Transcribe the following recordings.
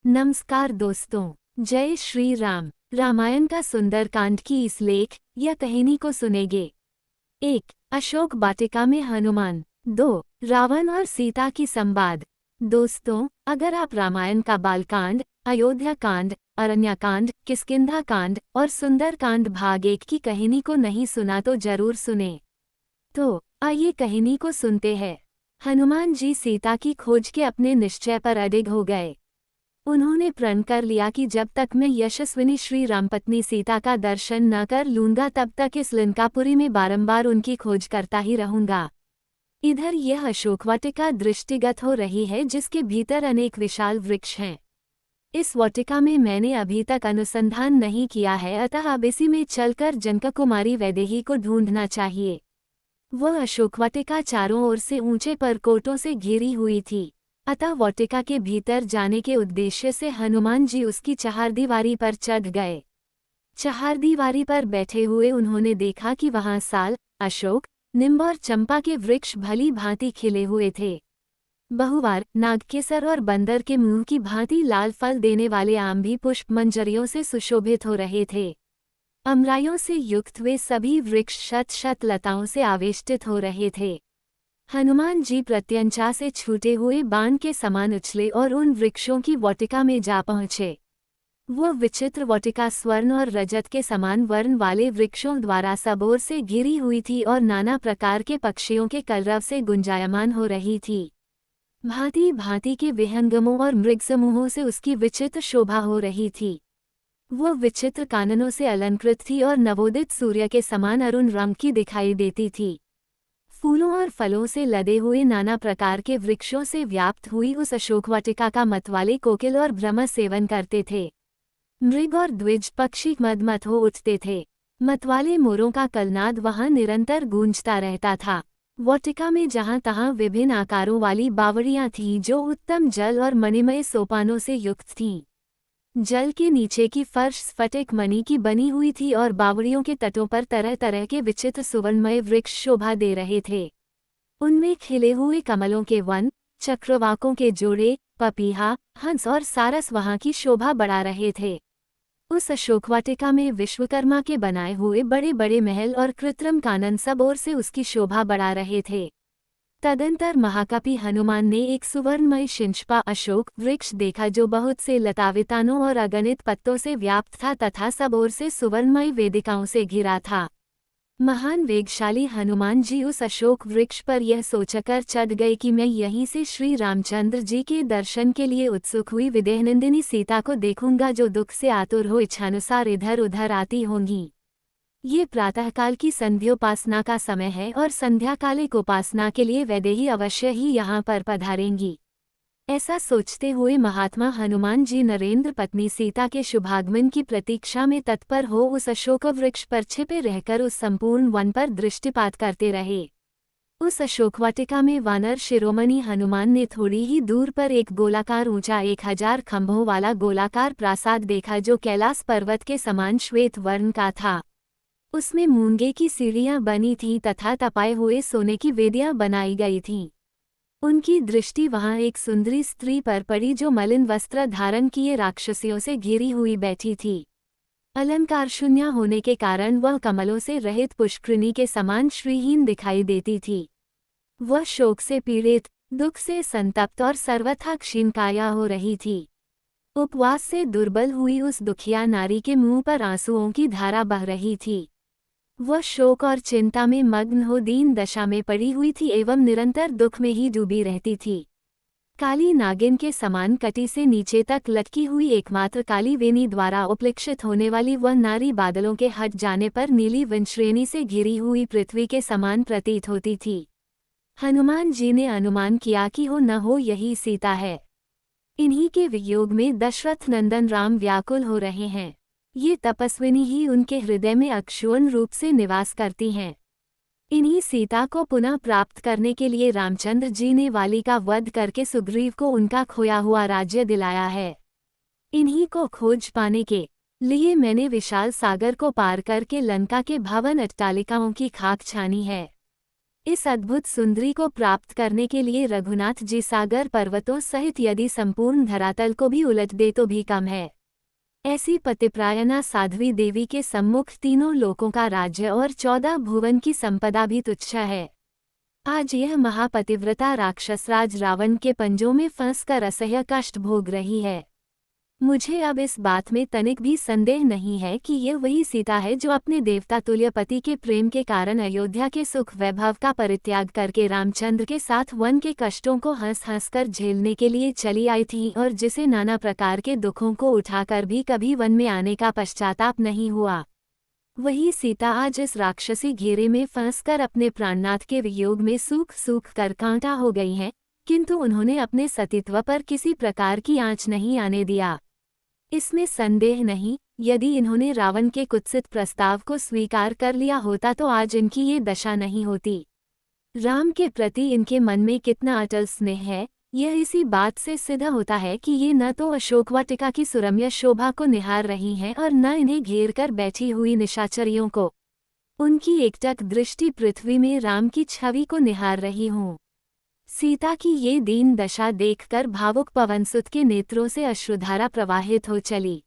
नमस्कार दोस्तों, जय श्री राम। रामायण का सुंदर कांड की इस लेख या कहानी को सुनेंगे। 1. अशोक वाटिका में हनुमान। 2. रावण और सीता की संवाद। दोस्तों, अगर आप रामायण का बालकांड, अयोध्या कांड, अरण्यकांड, किष्किंधा कांड और सुंदर कांड भाग 1 की कहानी को नहीं सुना तो जरूर सुने। तो आइए कहानी को सुनते हैं। हनुमान जी सीता की खोज के अपने निश्चय पर अडिग हो गए। उन्होंने प्रण कर लिया कि जब तक मैं यशस्विनी श्री रामपत्नी सीता का दर्शन न कर लूंगा तब तक इस लंकापुरी में बारंबार उनकी खोज करता ही रहूंगा। इधर यह अशोक वाटिका दृष्टिगत हो रही है जिसके भीतर अनेक विशाल वृक्ष हैं। इस वाटिका में मैंने अभी तक अनुसंधान नहीं किया है, अतः अब इसी में चलकर जनककुमारी वैदेही को ढूंढना चाहिए। वह अशोक वाटिका चारों ओर से ऊंचे परकोटों से घिरी हुई थी, अतः वाटिका के भीतर जाने के उद्देश्य से हनुमान जी उसकी चहारदीवारी पर चढ़ गए। चहारदीवारी पर बैठे हुए उन्होंने देखा कि वहां साल, अशोक, निम्ब और चंपा के वृक्ष भली भांति खिले हुए थे। बहुवार, नागकेसर और बंदर के मुंह की भांति लाल फल देने वाले आम भी पुष्प मंजरियों से सुशोभित हो रहे थे। अमराइयों से युक्त वे सभी वृक्ष शत शत लताओं से आवेष्टित हो रहे थे। हनुमान जी प्रत्यंचा से छूटे हुए बाण के समान उछले और उन वृक्षों की वाटिका में जा पहुंचे। वो विचित्र वाटिका स्वर्ण और रजत के समान वर्ण वाले वृक्षों द्वारा सब ओर से घिरी हुई थी और नाना प्रकार के पक्षियों के कलरव से गुंजायमान हो रही थी। भांति भांति के विहंगमों और मृग समूहों से उसकी विचित्र शोभा हो रही थी। वो विचित्र काननों से अलंकृत थी और नवोदित सूर्य के समान अरुण रंग की दिखाई देती थी। फूलों और फलों से लदे हुए नाना प्रकार के वृक्षों से व्याप्त हुई उस अशोक वाटिका का मतवाले कोकिल और भ्रमर सेवन करते थे। मृग और द्विज पक्षी मदमथ हो उठते थे। मतवाले मोरों का कलनाद वहां निरंतर गूंजता रहता था। वाटिका में जहां तहां विभिन्न आकारों वाली बावड़ियां थीं जो उत्तम जल और मणिमय सोपानों से युक्त थीं। जल के नीचे की फर्श स्फटिक मणि की बनी हुई थी और बावड़ियों के तटों पर तरह तरह के विचित्र सुवर्णमय वृक्ष शोभा दे रहे थे। उनमें खिले हुए कमलों के वन, चक्रवाकों के जोड़े, पपीहा, हंस और सारस वहां की शोभा बढ़ा रहे थे। उस अशोक वाटिका में विश्वकर्मा के बनाए हुए बड़े बड़े महल और कृत्रिम कानन सब ओर से उसकी शोभा बढ़ा रहे थे। तदंतर महाकपि हनुमान ने एक सुवर्णमय शिंशपा अशोक वृक्ष देखा जो बहुत से लतावितानों और अगणित पत्तों से व्याप्त था तथा सब ओर से सुवर्णमय वेदिकाओं से घिरा था। महान वेगशाली हनुमान जी उस अशोक वृक्ष पर यह सोचकर चढ़ गए कि मैं यहीं से श्री रामचंद्र जी के दर्शन के लिए उत्सुक हुई विदेहनंदिनी सीता को देखूंगा जो दुख से आतुर हो इच्छानुसार इधर उधर आती होंगी। ये प्रातःकाल की संध्योपासना का समय है और संध्याकालिक उपासना के लिए वैदेही अवश्य ही यहाँ पर पधारेंगी। ऐसा सोचते हुए महात्मा हनुमान जी नरेंद्र पत्नी सीता के शुभागमन की प्रतीक्षा में तत्पर हो उस अशोक वृक्ष पर छिपे रहकर उस संपूर्ण वन पर दृष्टिपात करते रहे। उस अशोक वाटिका में वानर शिरोमणि हनुमान ने थोड़ी ही दूर पर एक गोलाकार ऊंचा 1000 खंभों वाला गोलाकार प्रासाद देखा जो कैलाश पर्वत के समान श्वेत वर्ण का था। उसमें मूंगे की सीढ़ियां बनी थीं तथा तपाए हुए सोने की वेदियां बनाई गई थीं। उनकी दृष्टि वहां एक सुंदरी स्त्री पर पड़ी जो मलिन वस्त्र धारण किए राक्षसियों से घिरी हुई बैठी थी। अलंकार शून्य होने के कारण वह कमलों से रहित पुष्करिणी के समान श्रीहीन दिखाई देती थी। वह शोक से पीड़ित, दुख से संतप्त और सर्वथा क्षीणकाया हो रही थी। उपवास से दुर्बल हुई उस दुखिया नारी के मुंह पर आंसुओं की धारा बह रही थी। वह शोक और चिंता में मग्न हो दीन दशा में पड़ी हुई थी एवं निरंतर दुख में ही डूबी रहती थी। काली नागिन के समान कटी से नीचे तक लटकी हुई एकमात्र काली वेणी द्वारा उपलक्षित होने वाली वह नारी बादलों के हट जाने पर नीली वंश्रेणी से घिरी हुई पृथ्वी के समान प्रतीत होती थी। हनुमान जी ने अनुमान किया कि हो न हो यही सीता है। इन्हीं के वियोग में दशरथ नंदन राम व्याकुल हो रहे हैं। ये तपस्विनी ही उनके हृदय में अक्षुण्ण रूप से निवास करती हैं। इन्हीं सीता को पुनः प्राप्त करने के लिए रामचंद्र जी ने वाली का वध करके सुग्रीव को उनका खोया हुआ राज्य दिलाया है। इन्हीं को खोज पाने के लिए मैंने विशाल सागर को पार करके लंका के भवन अट्टालिकाओं की खाक छानी है। इस अद्भुत सुंदरी को प्राप्त करने के लिए रघुनाथ जी सागर पर्वतों सहित यदि संपूर्ण धरातल को भी उलट दे तो भी कम है। ऐसी पतिप्रायणा साध्वी देवी के सम्मुख तीनों लोकों का राज्य और 14 भुवन की संपदा भी तुच्छ है। आज यह महापतिव्रता राक्षसराज रावण के पंजों में फंसकर असह्य कष्ट भोग रही है। मुझे अब इस बात में तनिक भी संदेह नहीं है कि यह वही सीता है जो अपने देवता तुल्य पति के प्रेम के कारण अयोध्या के सुख वैभव का परित्याग करके रामचंद्र के साथ वन के कष्टों को हंस हंस कर झेलने के लिए चली आई थी और जिसे नाना प्रकार के दुखों को उठाकर भी कभी वन में आने का पश्चाताप नहीं हुआ। वही सीता आज इस राक्षसी घेरे में फंसकर अपने प्राणनाथ के वियोग में सूख सूख कर कांटा हो गई हैं, किंतु उन्होंने अपने सतीत्व पर किसी प्रकार की आंच नहीं आने दिया। इसमें संदेह नहीं, यदि इन्होंने रावण के कुत्सित प्रस्ताव को स्वीकार कर लिया होता तो आज इनकी ये दशा नहीं होती। राम के प्रति इनके मन में कितना अटल स्नेह है, यह इसी बात से सिद्ध होता है कि ये न तो अशोकवाटिका की सुरम्य शोभा को निहार रही हैं और न इन्हें घेर कर बैठी हुई निशाचरियों को। उनकी एकटक दृष्टि पृथ्वी में राम की छवि को निहार रही हूँ। सीता की ये दीन दशा देखकर भावुक पवनसुत के नेत्रों से अश्रुधारा प्रवाहित हो चली।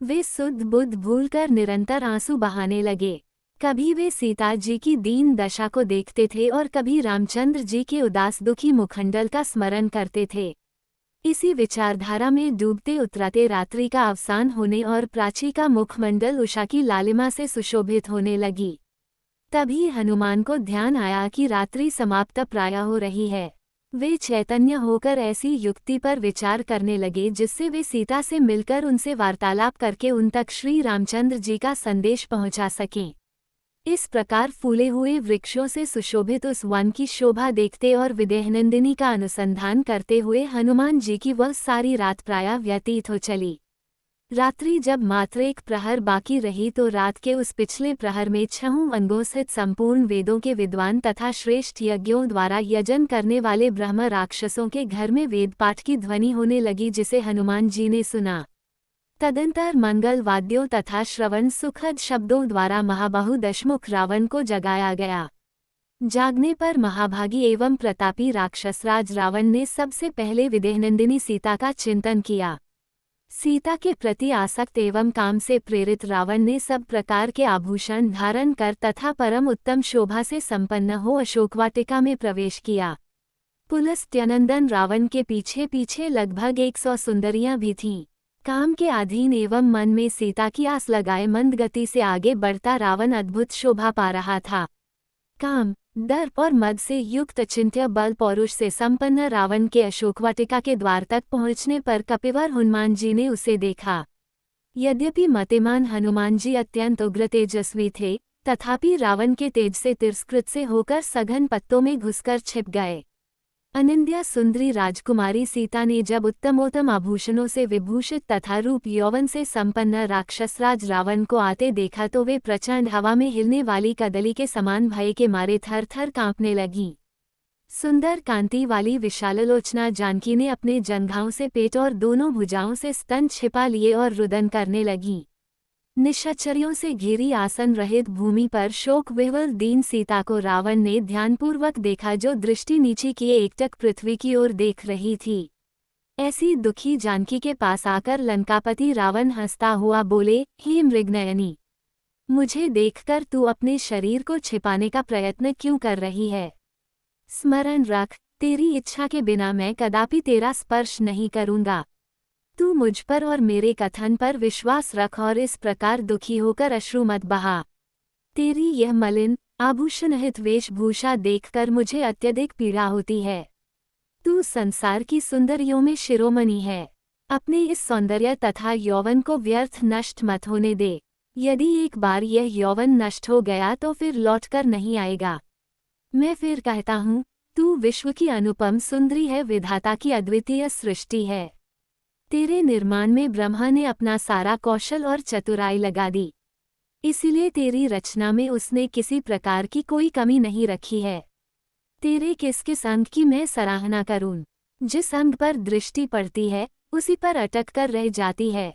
वे सुध बुध भूलकर निरंतर आंसू बहाने लगे। कभी वे सीता जी की दीन दशा को देखते थे और कभी रामचंद्र जी के उदास दुखी मुखंडल का स्मरण करते थे। इसी विचारधारा में डूबते उतराते रात्रि का अवसान होने और प्राची का मुखमंडल उषा की लालिमा से सुशोभित होने लगी। तभी हनुमान को ध्यान आया कि रात्रि समाप्त प्राय हो रही है। वे चैतन्य होकर ऐसी युक्ति पर विचार करने लगे जिससे वे सीता से मिलकर उनसे वार्तालाप करके उन तक श्री रामचंद्र जी का संदेश पहुंचा सकें। इस प्रकार फूले हुए वृक्षों से सुशोभित उस वन की शोभा देखते और विदेहनंदिनी का अनुसंधान करते हुए हनुमान जी की वह सारी रात प्रायः व्यतीत हो चली। रात्रि जब मात्र एक प्रहर बाकी रही तो रात के उस पिछले प्रहर में 6 अंगों स्थित संपूर्ण वेदों के विद्वान तथा श्रेष्ठ यज्ञों द्वारा यजन करने वाले ब्रह्म राक्षसों के घर में वेद पाठ की ध्वनि होने लगी, जिसे हनुमान जी ने सुना। तदंतर मंगल वाद्यों तथा श्रवण सुखद शब्दों द्वारा महाबाहु दशमुख रावण को जगाया गया। जागने पर महाभागी एवं प्रतापी राक्षसराज रावण ने सबसे पहले विदेहनंदिनी सीता का चिंतन किया। सीता के प्रति आसक्त एवं काम से प्रेरित रावण ने सब प्रकार के आभूषण धारण कर तथा परम उत्तम शोभा से संपन्न हो अशोकवाटिका में प्रवेश किया। पुलस्त्यनंदन रावण के पीछे पीछे लगभग 100 सुंदरियां भी थीं। काम के अधीन एवं मन में सीता की आस लगाए मंद गति से आगे बढ़ता रावण अद्भुत शोभा पा रहा था। काम, दर्प और मद से युक्त अचिंत्य बल पौरुष से संपन्न रावण के अशोकवाटिका के द्वार तक पहुंचने पर कपिवर हनुमान जी ने उसे देखा। यद्यपि मतिमान हनुमान जी अत्यंत उग्र तेजस्वी थे, तथापि रावण के तेज से तिरस्कृत से होकर सघन पत्तों में घुसकर छिप गए। अनिंद्या सुंदरी राजकुमारी सीता ने जब उत्तमोत्तम आभूषणों से विभूषित तथा रूप यौवन से संपन्न राक्षसराज रावण को आते देखा तो वे प्रचंड हवा में हिलने वाली कदली के समान भय के मारे थर थर कांपने लगीं। सुंदर कांति वाली विशाललोचना जानकी ने अपने जंघाओं से पेट और दोनों भुजाओं से स्तन छिपा लिए और रुदन करने लगीं। निशाचरियों से घिरी आसन रहित भूमि पर शोक विह्वल दीन सीता को रावण ने ध्यानपूर्वक देखा, जो दृष्टि नीचे किए एकटक पृथ्वी की ओर देख रही थी। ऐसी दुखी जानकी के पास आकर लंकापति रावण हंसता हुआ बोले, हे मृगनयनी, मुझे देखकर तू अपने शरीर को छिपाने का प्रयत्न क्यों कर रही है? स्मरण रख, तेरी इच्छा के बिना मैं कदापि तेरा स्पर्श नहीं करूंगा। तू मुझ पर और मेरे कथन पर विश्वास रख और इस प्रकार दुखी होकर अश्रु मत बहा। तेरी यह मलिन आभूषणहित वेशभूषा देखकर मुझे अत्यधिक पीड़ा होती है। तू संसार की सुंदरियों में शिरोमणि है। अपने इस सौंदर्य तथा यौवन को व्यर्थ नष्ट मत होने दे। यदि एक बार यह यौवन नष्ट हो गया तो फिर लौटकर नहीं आएगा। मैं फिर कहता हूँ, तू विश्व की अनुपम सुंदरी है, विधाता की अद्वितीय सृष्टि है। तेरे निर्माण में ब्रह्मा ने अपना सारा कौशल और चतुराई लगा दी, इसलिए तेरी रचना में उसने किसी प्रकार की कोई कमी नहीं रखी है। तेरे किस किस अंग की मैं सराहना करूं? जिस अंग पर दृष्टि पड़ती है उसी पर अटक कर रह जाती है।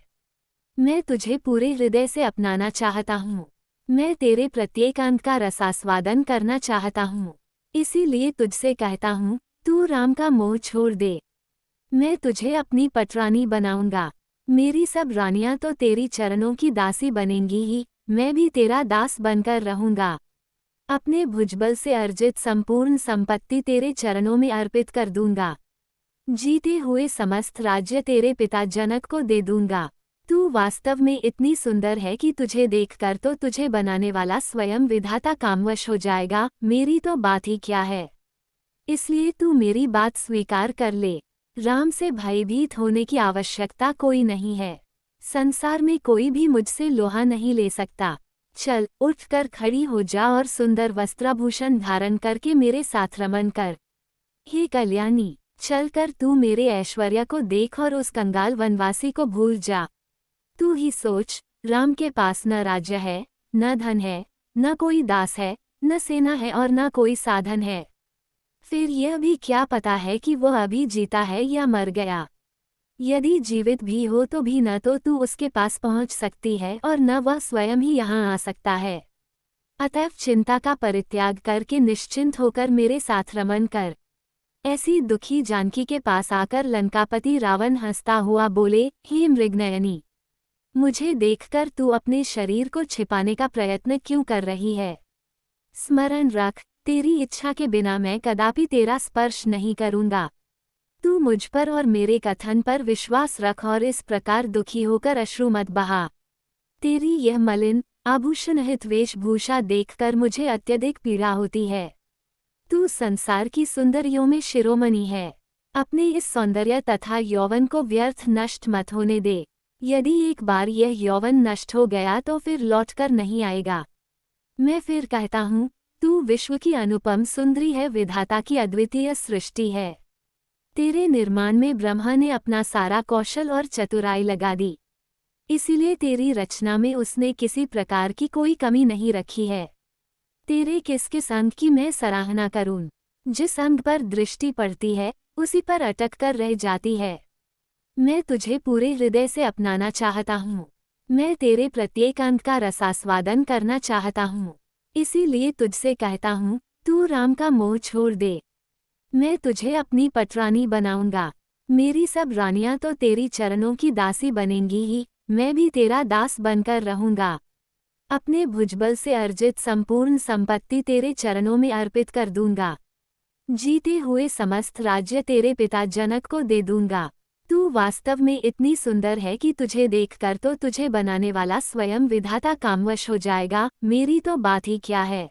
मैं तुझे पूरे हृदय से अपनाना चाहता हूँ। मैं तेरे प्रत्येक अंग का रसास्वादन करना चाहता हूँ। इसीलिए तुझसे कहता हूँ, तू राम का मोह छोड़ दे। मैं तुझे अपनी पटरानी बनाऊंगा। मेरी सब रानियां तो तेरी चरणों की दासी बनेंगी ही, मैं भी तेरा दास बनकर रहूंगा। अपने भुजबल से अर्जित संपूर्ण संपत्ति तेरे चरणों में अर्पित कर दूंगा। जीते हुए समस्त राज्य तेरे पिता जनक को दे दूंगा। तू वास्तव में इतनी सुंदर है कि तुझे देखकर तो तुझे बनाने वाला स्वयं विधाता कामवश हो जाएगा। मेरी तो बात ही क्या है। इसलिए तू मेरी बात स्वीकार कर ले। राम से भयभीत होने की आवश्यकता कोई नहीं है। संसार में कोई भी मुझसे लोहा नहीं ले सकता। चल, उठकर खड़ी हो जा और सुंदर वस्त्राभूषण धारण करके मेरे साथ रमन कर। हे कल्याणी, चलकर तू मेरे ऐश्वर्य को देख और उस कंगाल वनवासी को भूल जा। तू ही सोच, राम के पास न राज्य है, न धन है, न कोई दास है, न सेना है और न कोई साधन है। फिर यह भी क्या पता है कि वह अभी जीता है या मर गया। यदि जीवित भी हो तो भी न तो तू उसके पास पहुंच सकती है और न वह स्वयं ही यहाँ आ सकता है। अतएव चिंता का परित्याग करके निश्चिंत होकर मेरे साथ रमन कर। ऐसी दुखी जानकी के पास आकर लंकापति रावण हंसता हुआ बोले, हे मृगनयनी, मुझे देखकर तू अपने शरीर को छिपाने का प्रयत्न क्यों कर रही है। स्मरण रख, तेरी इच्छा के बिना मैं कदापि तेरा स्पर्श नहीं करूंगा। तू मुझ पर और मेरे कथन पर विश्वास रख और इस प्रकार दुखी होकर अश्रु मत बहा। तेरी यह मलिन आभूषणहित वेशभूषा देखकर मुझे अत्यधिक पीड़ा होती है। तू संसार की सुंदरियों में शिरोमणि है। अपने इस सौंदर्य तथा यौवन को व्यर्थ नष्ट मत होने दे। यदि एक बार यह यौवन नष्ट हो गया तो फिर लौटकर नहीं आएगा। मैं फिर कहता हूँ, तू विश्व की अनुपम सुंदरी है, विधाता की अद्वितीय सृष्टि है। तेरे निर्माण में ब्रह्मा ने अपना सारा कौशल और चतुराई लगा दी। इसीलिए तेरी रचना में उसने किसी प्रकार की कोई कमी नहीं रखी है। तेरे किस अंग की मैं सराहना करूं? जिस अंग पर दृष्टि पड़ती है उसी पर अटक कर रह जाती है। मैं तुझे पूरे हृदय से अपनाना चाहता हूँ। मैं तेरे प्रत्येक अंग का रसास्वादन करना चाहता हूँ। इसीलिए तुझसे कहता हूँ, तू राम का मोह छोड़ दे। मैं तुझे अपनी पटरानी बनाऊंगा। मेरी सब रानियां तो तेरी चरणों की दासी बनेंगी ही, मैं भी तेरा दास बनकर रहूंगा। अपने भुजबल से अर्जित संपूर्ण संपत्ति तेरे चरणों में अर्पित कर दूंगा। जीते हुए समस्त राज्य तेरे पिता जनक को दे दूंगा। तू वास्तव में इतनी सुंदर है कि तुझे देखकर तो तुझे बनाने वाला स्वयं विधाता कामवश हो जाएगा। मेरी तो बात ही क्या है।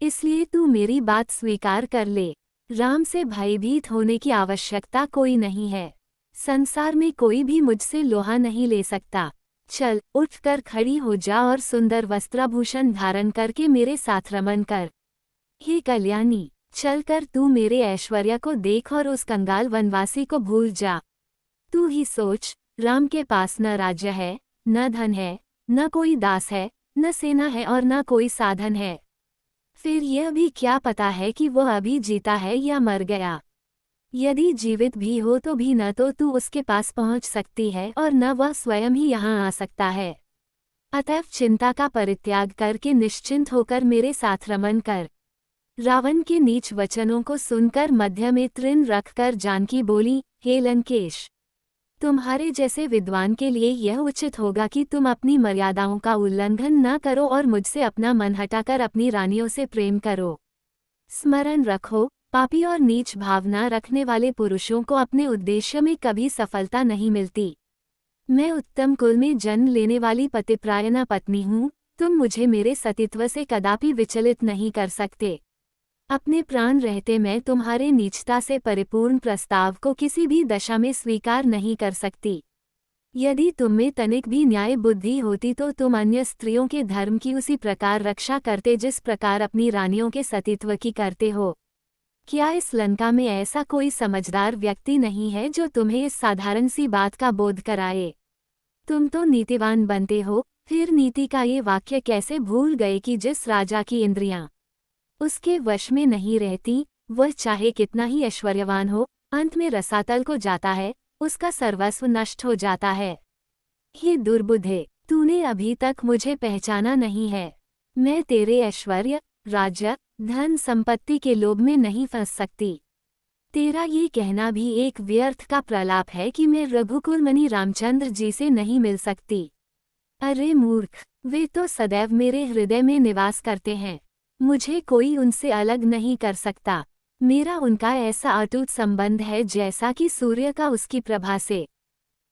इसलिए तू मेरी बात स्वीकार कर ले। राम से भयभीत होने की आवश्यकता कोई नहीं है। संसार में कोई भी मुझसे लोहा नहीं ले सकता। चल, उठकर खड़ी हो जा और सुंदर वस्त्राभूषण धारण करके मेरे साथ रमन कर। हे कल्याणी, चलकर तू मेरे ऐश्वर्य को देख और उस कंगाल वनवासी को भूल जा। तू ही सोच, राम के पास न राज्य है, न धन है, न कोई दास है, न सेना है और न कोई साधन है। फिर यह भी क्या पता है कि वह अभी जीता है या मर गया। यदि जीवित भी हो तो भी न तो तू उसके पास पहुंच सकती है और न वह स्वयं ही यहाँ आ सकता है। अतएव चिंता का परित्याग करके निश्चिंत होकर मेरे साथ रमन कर। रावण के नीच वचनों को सुनकर मध्य में तृण रखकर जानकी बोली, हे लंकेश, तुम्हारे जैसे विद्वान के लिए यह उचित होगा कि तुम अपनी मर्यादाओं का उल्लंघन न करो और मुझसे अपना मन हटाकर अपनी रानियों से प्रेम करो। स्मरण रखो, पापी और नीच भावना रखने वाले पुरुषों को अपने उद्देश्य में कभी सफलता नहीं मिलती। मैं उत्तम कुल में जन्म लेने वाली पतिप्रायणा पत्नी हूँ। तुम मुझे मेरे सतीत्व से कदापि विचलित नहीं कर सकते। अपने प्राण रहते मैं तुम्हारे नीचता से परिपूर्ण प्रस्ताव को किसी भी दशा में स्वीकार नहीं कर सकती। यदि तुम में तनिक भी न्याय बुद्धि होती तो तुम अन्य स्त्रियों के धर्म की उसी प्रकार रक्षा करते जिस प्रकार अपनी रानियों के सतीत्व की करते हो। क्या इस लंका में ऐसा कोई समझदार व्यक्ति नहीं है जो तुम्हें इस साधारण सी बात का बोध कराए? तुम तो नीतिवान बनते हो, फिर नीति का ये वाक्य कैसे भूल गए कि जिस राजा की इंद्रियां उसके वश में नहीं रहती, वह चाहे कितना ही ऐश्वर्यवान हो, अंत में रसातल को जाता है, उसका सर्वस्व नष्ट हो जाता है। हे दुर्बुद्धे, तूने अभी तक मुझे पहचाना नहीं है। मैं तेरे ऐश्वर्य, राज्य, धन संपत्ति के लोभ में नहीं फंस सकती। तेरा ये कहना भी एक व्यर्थ का प्रलाप है कि मैं रघुकुल मणि रामचंद्र जी से नहीं मिल सकती। अरे मूर्ख, वे तो सदैव मेरे हृदय में निवास करते हैं। मुझे कोई उनसे अलग नहीं कर सकता। मेरा उनका ऐसा अटूट संबंध है जैसा कि सूर्य का उसकी प्रभा से।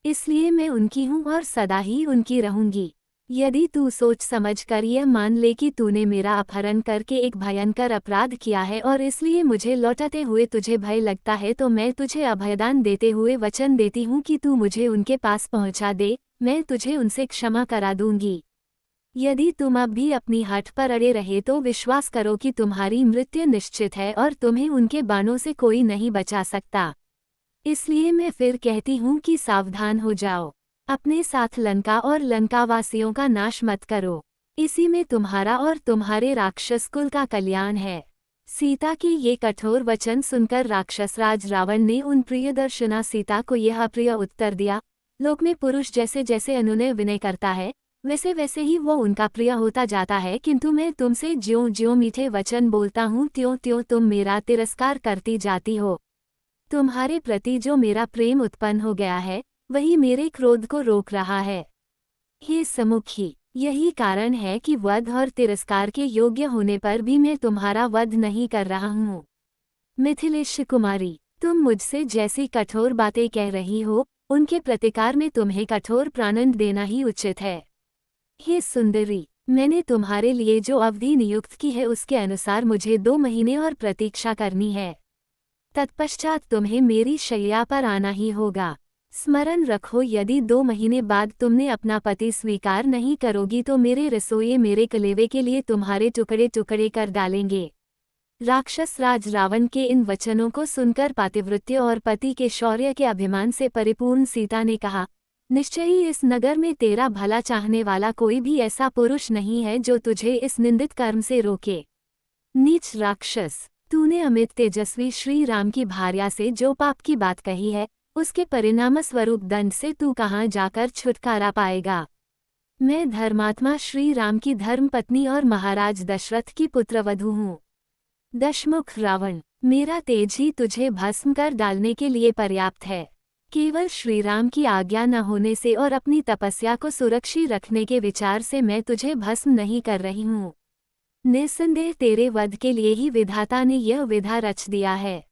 इसलिए मैं उनकी हूँ और सदा ही उनकी रहूंगी। यदि तू सोच समझ कर यह मान ले कि तूने मेरा अपहरण करके एक भयंकर अपराध किया है और इसलिए मुझे लौटाते हुए तुझे भय लगता है, तो मैं तुझे अभयदान देते हुए वचन देती हूँ कि तू मुझे उनके पास पहुँचा दे, मैं तुझे उनसे क्षमा करा दूंगी। यदि तुम अब भी अपनी हठ पर अड़े रहे तो विश्वास करो कि तुम्हारी मृत्यु निश्चित है और तुम्हें उनके बाणों से कोई नहीं बचा सकता। इसलिए मैं फिर कहती हूँ कि सावधान हो जाओ। अपने साथ लंका और लंकावासियों का नाश मत करो। इसी में तुम्हारा और तुम्हारे राक्षस कुल का कल्याण है। सीता के ये कठोर वचन सुनकर राक्षसराज रावण ने उन प्रियदर्शना सीता को यह अप्रिय उत्तर दिया। लोक में पुरुष जैसे जैसे अनुनय विनय करता है, वैसे वैसे ही वो उनका प्रिय होता जाता है, किंतु मैं तुमसे ज्यों ज्यों मीठे वचन बोलता हूँ त्यों त्यों तुम मेरा तिरस्कार करती जाती हो। तुम्हारे प्रति जो मेरा प्रेम उत्पन्न हो गया है, वही मेरे क्रोध को रोक रहा है। हे समुखी, यही कारण है कि वध और तिरस्कार के योग्य होने पर भी मैं तुम्हारा वध नहीं कर रहा हूँ। मिथिलेश कुमारी, तुम मुझसे जैसी कठोर बातें कह रही हो, उनके प्रतिकार में तुम्हें कठोर प्राणदंड देना ही उचित है। हे सुंदरी, मैंने तुम्हारे लिए जो अवधि नियुक्त की है उसके अनुसार मुझे 2 महीने और प्रतीक्षा करनी है। तत्पश्चात तुम्हें मेरी शैया पर आना ही होगा। स्मरण रखो, यदि 2 महीने बाद तुमने अपना पति स्वीकार नहीं करोगी तो मेरे रसोइये मेरे कलेवे के लिए तुम्हारे टुकड़े टुकड़े कर डालेंगे। राक्षस राज रावण के इन वचनों को सुनकर पातिव्रत्य और पति के शौर्य के अभिमान से परिपूर्ण सीता ने कहा, निश्चय ही इस नगर में तेरा भला चाहने वाला कोई भी ऐसा पुरुष नहीं है जो तुझे इस निंदित कर्म से रोके। नीच राक्षस, तूने अमित तेजस्वी श्री राम की भार्या से जो पाप की बात कही है, उसके परिणाम स्वरूप दंड से तू कहाँ जाकर छुटकारा पाएगा। मैं धर्मात्मा श्री राम की धर्मपत्नी और महाराज दशरथ की पुत्रवधू हूँ। दशमुख रावण, मेरा तेज ही तुझे भस्म कर डालने के लिए पर्याप्त है। केवल श्रीराम की आज्ञा न होने से और अपनी तपस्या को सुरक्षित रखने के विचार से मैं तुझे भस्म नहीं कर रही हूँ। निस्संदेह तेरे वध के लिए ही विधाता ने यह विधा रच दिया है।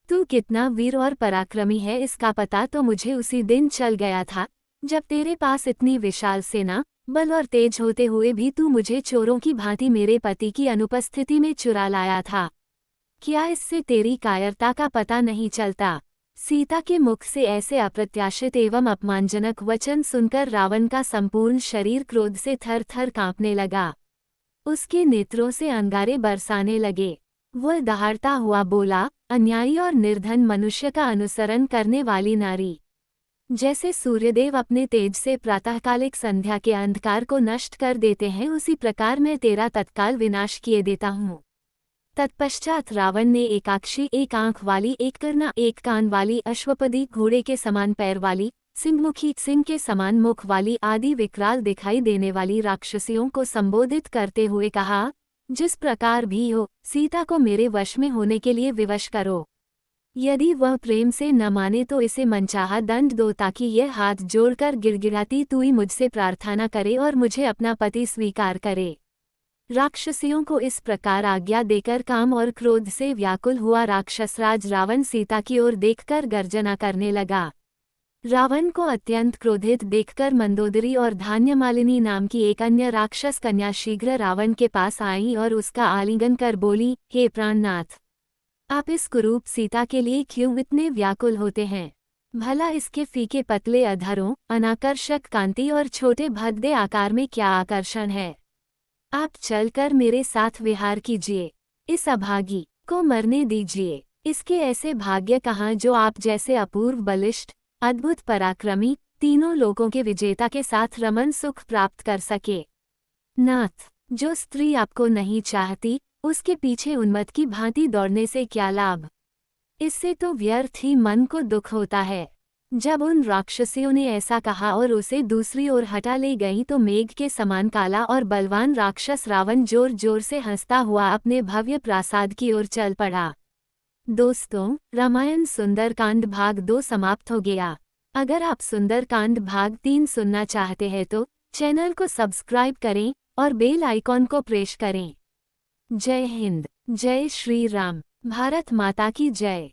तू कितना वीर और पराक्रमी है इसका पता तो मुझे उसी दिन चल गया था, जब तेरे पास इतनी विशाल सेना, बल और तेज होते हुए भी तू मुझे चोरों की भांति मेरे पति की अनुपस्थिति में चुरा लाया था। क्या इससे तेरी कायरता का पता नहीं चलता? सीता के मुख से ऐसे अप्रत्याशित एवं अपमानजनक वचन सुनकर रावण का संपूर्ण शरीर क्रोध से थर थर कांपने लगा। उसके नेत्रों से अंगारे बरसाने लगे। वह दहाड़ता हुआ बोला, अन्यायी और निर्धन मनुष्य का अनुसरण करने वाली नारी, जैसे सूर्यदेव अपने तेज से प्रातःकालिक संध्या के अंधकार को नष्ट कर देते हैं, उसी प्रकार मैं तेरा तत्काल विनाश किए देता हूँ। तत्पश्चात रावण ने एकाक्षी, एक आंख वाली, एक करना, एक कान वाली, अश्वपदी घोड़े के समान पैर वाली, सिंहमुखी सिंह के समान मुख वाली आदि विकराल दिखाई देने वाली राक्षसियों को संबोधित करते हुए कहा, जिस प्रकार भी हो सीता को मेरे वश में होने के लिए विवश करो। यदि वह प्रेम से न माने तो इसे मनचाहा दंड दो, ताकि यह हाथ जोड़कर गिड़गिड़ाती तुई मुझसे प्रार्थना करे और मुझे अपना पति स्वीकार करे। राक्षसियों को इस प्रकार आज्ञा देकर काम और क्रोध से व्याकुल हुआ राक्षसराज रावण सीता की ओर देखकर गर्जना करने लगा। रावण को अत्यंत क्रोधित देखकर मंदोदरी और धान्यमालिनी नाम की एक अन्य राक्षस कन्या शीघ्र रावण के पास आई और उसका आलिंगन कर बोली, हे प्राणनाथ, आप इस कुरूप सीता के लिए क्यों इतने व्याकुल होते हैं? भला इसके फीके पतले अधरों, अनाकर्षक कांति और छोटे भद्दे आकार में क्या आकर्षण है? आप चलकर मेरे साथ विहार कीजिए। इस अभागी को मरने दीजिए। इसके ऐसे भाग्य कहाँ जो आप जैसे अपूर्व बलिष्ठ, अद्भुत पराक्रमी, तीनों लोकों के विजेता के साथ रमन सुख प्राप्त कर सके। नाथ, जो स्त्री आपको नहीं चाहती, उसके पीछे उन्मत्त की भांति दौड़ने से क्या लाभ? इससे तो व्यर्थ ही मन को दुख होता है। जब उन राक्षसियों ने ऐसा कहा और उसे दूसरी ओर हटा ले गई तो मेघ के समान काला और बलवान राक्षस रावण जोर जोर से हंसता हुआ अपने भव्य प्रासाद की ओर चल पड़ा। दोस्तों, रामायण सुंदरकांड भाग 2 समाप्त हो गया। अगर आप सुंदरकांड भाग 3 सुनना चाहते हैं तो चैनल को सब्सक्राइब करें और बेल आइकॉन को प्रेस करें। जय हिंद, जय श्री राम, भारत माता की जय।